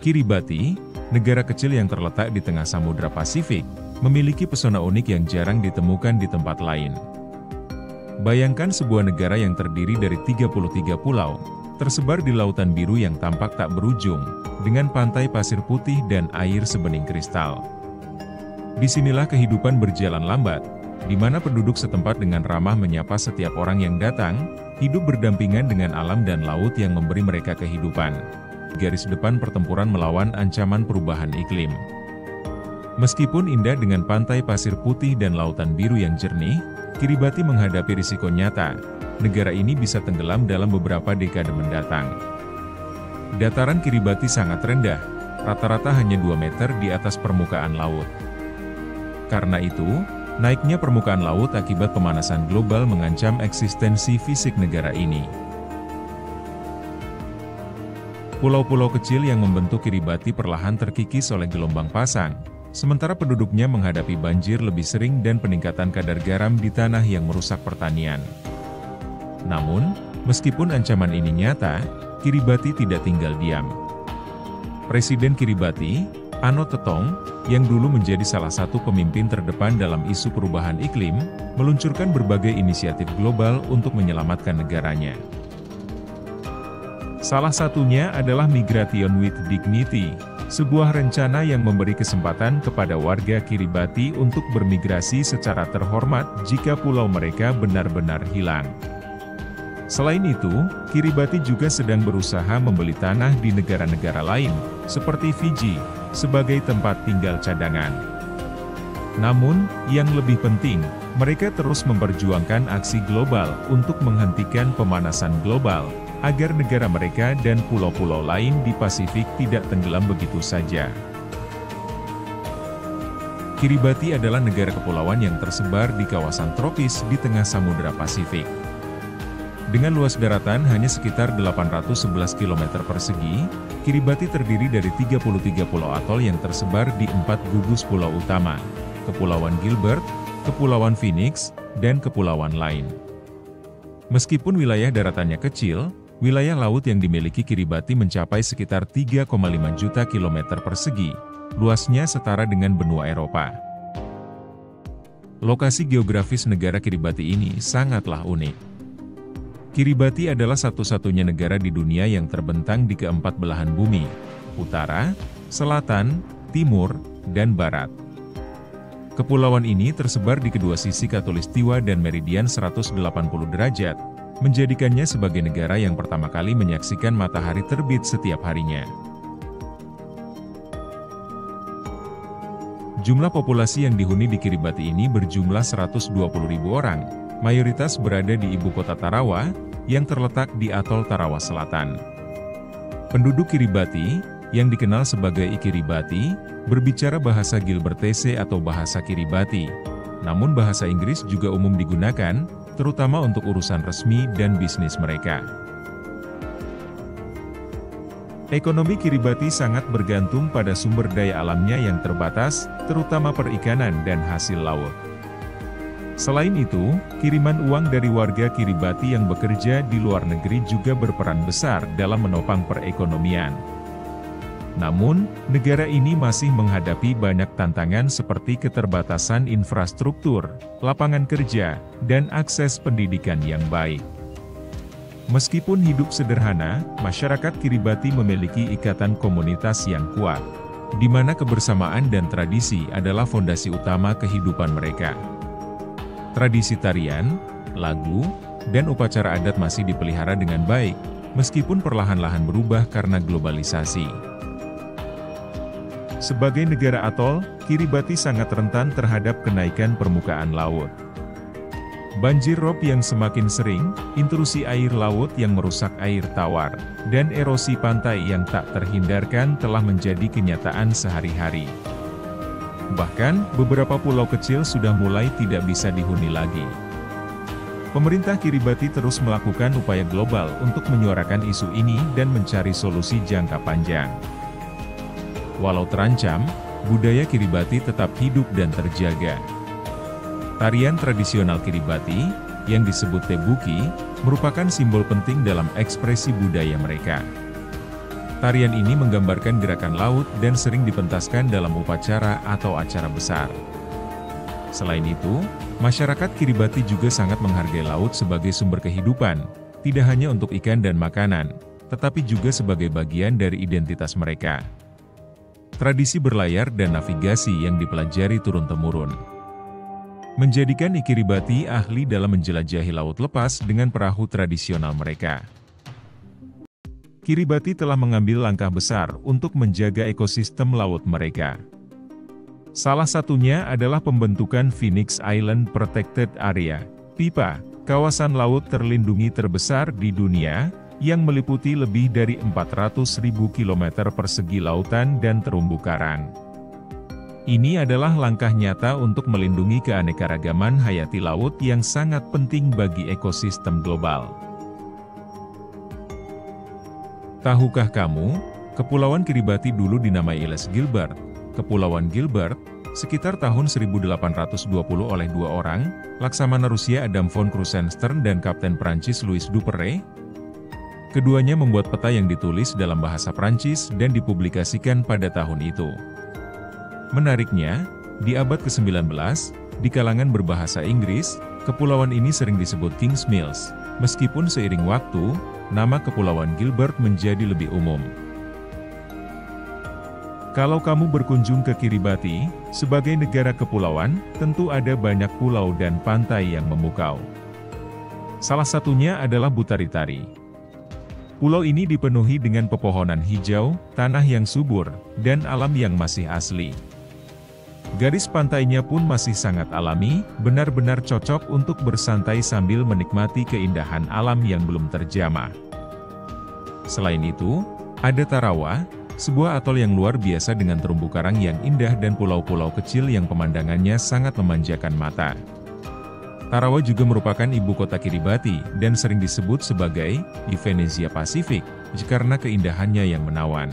Kiribati, negara kecil yang terletak di tengah Samudra Pasifik, memiliki pesona unik yang jarang ditemukan di tempat lain. Bayangkan sebuah negara yang terdiri dari 33 pulau, tersebar di lautan biru yang tampak tak berujung, dengan pantai pasir putih dan air sebening kristal. Disinilah kehidupan berjalan lambat, di mana penduduk setempat dengan ramah menyapa setiap orang yang datang, hidup berdampingan dengan alam dan laut yang memberi mereka kehidupan. Garis depan pertempuran melawan ancaman perubahan iklim. Meskipun indah dengan pantai pasir putih dan lautan biru yang jernih, Kiribati menghadapi risiko nyata. Negara ini bisa tenggelam dalam beberapa dekade mendatang. Dataran Kiribati sangat rendah, rata-rata hanya 2 meter di atas permukaan laut. Karena itu, naiknya permukaan laut akibat pemanasan global mengancam eksistensi fisik negara ini. Pulau-pulau kecil yang membentuk Kiribati perlahan terkikis oleh gelombang pasang, sementara penduduknya menghadapi banjir lebih sering dan peningkatan kadar garam di tanah yang merusak pertanian. Namun, meskipun ancaman ini nyata, Kiribati tidak tinggal diam. Presiden Kiribati, Ano Tetong, yang dulu menjadi salah satu pemimpin terdepan dalam isu perubahan iklim, meluncurkan berbagai inisiatif global untuk menyelamatkan negaranya. Salah satunya adalah Migration with Dignity, sebuah rencana yang memberi kesempatan kepada warga Kiribati untuk bermigrasi secara terhormat jika pulau mereka benar-benar hilang. Selain itu, Kiribati juga sedang berusaha membeli tanah di negara-negara lain, seperti Fiji, sebagai tempat tinggal cadangan. Namun, yang lebih penting, mereka terus memperjuangkan aksi global untuk menghentikan pemanasan global, agar negara mereka dan pulau-pulau lain di Pasifik tidak tenggelam begitu saja. Kiribati adalah negara kepulauan yang tersebar di kawasan tropis di tengah Samudra Pasifik. Dengan luas daratan hanya sekitar 811 km persegi, Kiribati terdiri dari 33 pulau atol yang tersebar di 4 gugus pulau utama, Kepulauan Gilbert, Kepulauan Phoenix, dan kepulauan lain. Meskipun wilayah daratannya kecil, wilayah laut yang dimiliki Kiribati mencapai sekitar 3,5 juta kilometer persegi, luasnya setara dengan benua Eropa. Lokasi geografis negara Kiribati ini sangatlah unik. Kiribati adalah satu-satunya negara di dunia yang terbentang di keempat belahan bumi, utara, selatan, timur, dan barat. Kepulauan ini tersebar di kedua sisi khatulistiwa dan meridian 180 derajat, menjadikannya sebagai negara yang pertama kali menyaksikan matahari terbit setiap harinya. Jumlah populasi yang dihuni di Kiribati ini berjumlah 120.000 orang, mayoritas berada di ibu kota Tarawa, yang terletak di atol Tarawa Selatan. Penduduk Kiribati, yang dikenal sebagai Ikiribati, berbicara bahasa Gilbertese atau bahasa Kiribati. Namun bahasa Inggris juga umum digunakan, terutama untuk urusan resmi dan bisnis mereka. Ekonomi Kiribati sangat bergantung pada sumber daya alamnya yang terbatas, terutama perikanan dan hasil laut. Selain itu, kiriman uang dari warga Kiribati yang bekerja di luar negeri juga berperan besar dalam menopang perekonomian. Namun, negara ini masih menghadapi banyak tantangan seperti keterbatasan infrastruktur, lapangan kerja, dan akses pendidikan yang baik. Meskipun hidup sederhana, masyarakat Kiribati memiliki ikatan komunitas yang kuat, di mana kebersamaan dan tradisi adalah fondasi utama kehidupan mereka. Tradisi tarian, lagu, dan upacara adat masih dipelihara dengan baik, meskipun perlahan-lahan berubah karena globalisasi. Sebagai negara atol, Kiribati sangat rentan terhadap kenaikan permukaan laut. Banjir rob yang semakin sering, intrusi air laut yang merusak air tawar, dan erosi pantai yang tak terhindarkan telah menjadi kenyataan sehari-hari. Bahkan, beberapa pulau kecil sudah mulai tidak bisa dihuni lagi. Pemerintah Kiribati terus melakukan upaya global untuk menyuarakan isu ini dan mencari solusi jangka panjang. Walau terancam, budaya Kiribati tetap hidup dan terjaga. Tarian tradisional Kiribati, yang disebut Tebuki, merupakan simbol penting dalam ekspresi budaya mereka. Tarian ini menggambarkan gerakan laut dan sering dipentaskan dalam upacara atau acara besar. Selain itu, masyarakat Kiribati juga sangat menghargai laut sebagai sumber kehidupan, tidak hanya untuk ikan dan makanan, tetapi juga sebagai bagian dari identitas mereka. Tradisi berlayar dan navigasi yang dipelajari turun-temurun menjadikan Kiribati ahli dalam menjelajahi laut lepas dengan perahu tradisional mereka. Kiribati telah mengambil langkah besar untuk menjaga ekosistem laut mereka. Salah satunya adalah pembentukan Phoenix Island Protected Area, PIPA, kawasan laut terlindungi terbesar di dunia, yang meliputi lebih dari 400.000 km persegi lautan dan terumbu karang. Ini adalah langkah nyata untuk melindungi keanekaragaman hayati laut yang sangat penting bagi ekosistem global. Tahukah kamu, Kepulauan Kiribati dulu dinamai Illes Gilbert, Kepulauan Gilbert, sekitar tahun 1820 oleh dua orang, Laksamana Rusia Adam von Krusenstern dan Kapten Prancis Louis Duperrey? Keduanya membuat peta yang ditulis dalam bahasa Prancis dan dipublikasikan pada tahun itu. Menariknya, di abad ke-19, di kalangan berbahasa Inggris, kepulauan ini sering disebut King's Mills, meskipun seiring waktu, nama Kepulauan Gilbert menjadi lebih umum. Kalau kamu berkunjung ke Kiribati, sebagai negara kepulauan, tentu ada banyak pulau dan pantai yang memukau. Salah satunya adalah Butaritari. Pulau ini dipenuhi dengan pepohonan hijau, tanah yang subur, dan alam yang masih asli. Garis pantainya pun masih sangat alami, benar-benar cocok untuk bersantai sambil menikmati keindahan alam yang belum terjamah. Selain itu, ada Tarawa, sebuah atol yang luar biasa dengan terumbu karang yang indah dan pulau-pulau kecil yang pemandangannya sangat memanjakan mata. Tarawa juga merupakan ibu kota Kiribati dan sering disebut sebagai di Venezia Pasifik, karena keindahannya yang menawan.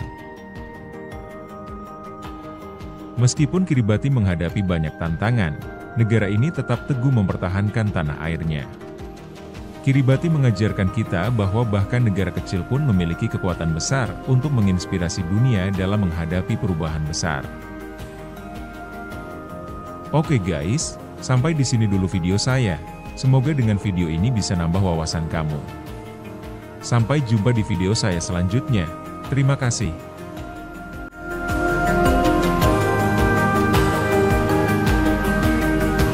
Meskipun Kiribati menghadapi banyak tantangan, negara ini tetap teguh mempertahankan tanah airnya. Kiribati mengajarkan kita bahwa bahkan negara kecil pun memiliki kekuatan besar untuk menginspirasi dunia dalam menghadapi perubahan besar. Oke guys, sampai di sini dulu video saya. Semoga dengan video ini bisa nambah wawasan kamu. Sampai jumpa di video saya selanjutnya. Terima kasih.